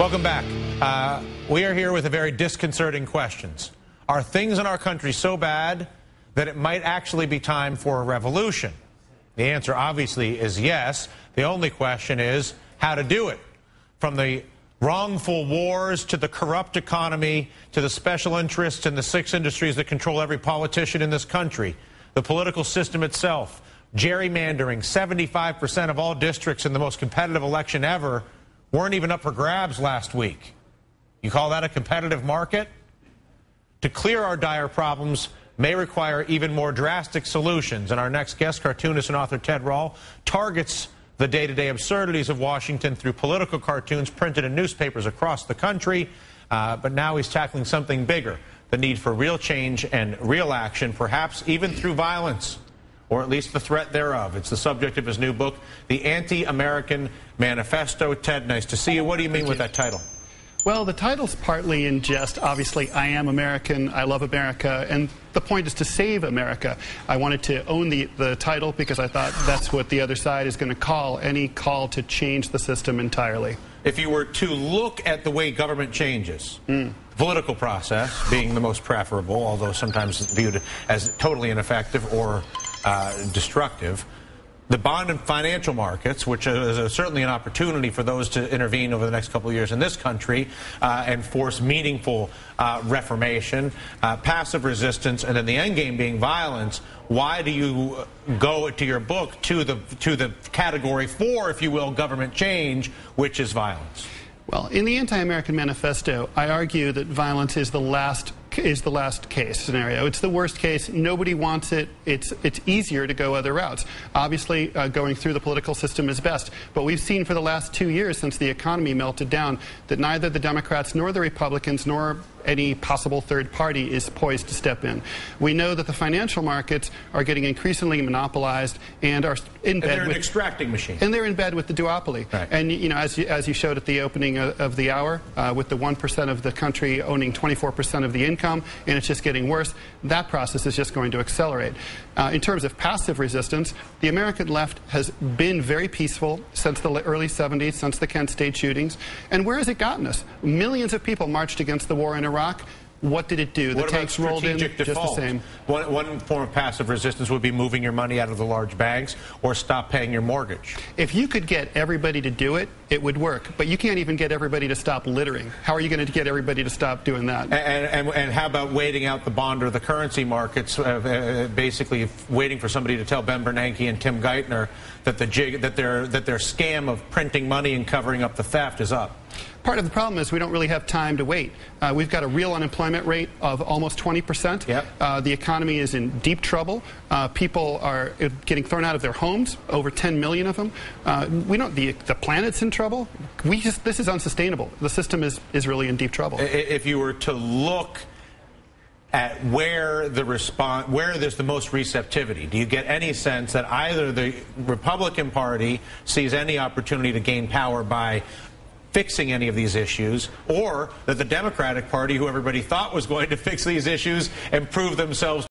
Welcome back. We are here with a very disconcerting questions. Are things in our country so bad that it might actually be time for a revolution? The answer obviously is yes. The only question is how to do it. From the wrongful wars to the corrupt economy to the special interests in the 6 industries that control every politician in this country, the political system itself, gerrymandering. 75% of all districts in the most competitive election ever weren't even up for grabs last week. You call that a competitive market? To clear our dire problems may require even more drastic solutions, and our next guest, cartoonist and author Ted Rall, targets the day-to-day absurdities of Washington through political cartoons printed in newspapers across the country, but now he's tackling something bigger, the need for real change and real action, perhaps even through violence, or at least the threat thereof. It's the subject of his new book, The Anti-American Manifesto. Ted, nice to see you. What do you mean with that title? Well, the title's partly in jest. Obviously, I am American, I love America, and the point is to save America. I wanted to own the title because I thought that's what the other side is going to call any call to change the system entirely. If you were to look at the way government changes, the political process being the most preferable, although sometimes viewed as totally ineffective or destructive, the bond and financial markets, which is certainly an opportunity for those to intervene over the next couple of years in this country and force meaningful reformation, passive resistance, and then the end game being violence. Why do you go to your book to the category 4, if you will, government change, which is violence? Well, in the Anti-American Manifesto, I argue that violence is the last case scenario. It's the worst case. Nobody wants it. It's easier to go other routes. Obviously, going through the political system is best. But we've seen for the last 2 years since the economy melted down that neither the Democrats nor the Republicans nor any possible third party is poised to step in. We know that the financial markets are getting increasingly monopolized and are in bed they're with an extracting machine. And they're in bed with the duopoly. Right. And you know, as you showed at the opening of the hour, with the 1% of the country owning 24% of the income, and it's just getting worse, that process is just going to accelerate. In terms of passive resistance, the American left has been very peaceful since the early 70s, since the Kent State shootings. And where has it gotten us? Millions of people marched against the war in Iraq. What did it do? The tanks rolled in just the same. One form of passive resistance would be moving your money out of the large banks or stop paying your mortgage. If you could get everybody to do it, it would work. But you can't even get everybody to stop littering. How are you going to get everybody to stop doing that? And how about waiting out the bond or the currency markets, basically waiting for somebody to tell Ben Bernanke and Tim Geithner that their scam of printing money and covering up the theft is up? Part of the problem is we don't really have time to wait. We've got a real unemployment rate of almost 20%. Yep. The economy is in deep trouble. People are getting thrown out of their homes, over 10 million of them. The planet's in trouble. This is unsustainable. The system is really in deep trouble. If you were to look at where there's the most receptivity, do you get any sense that either the Republican Party sees any opportunity to gain power by fixing any of these issues, or that the Democratic Party, who everybody thought was going to fix these issues and prove themselves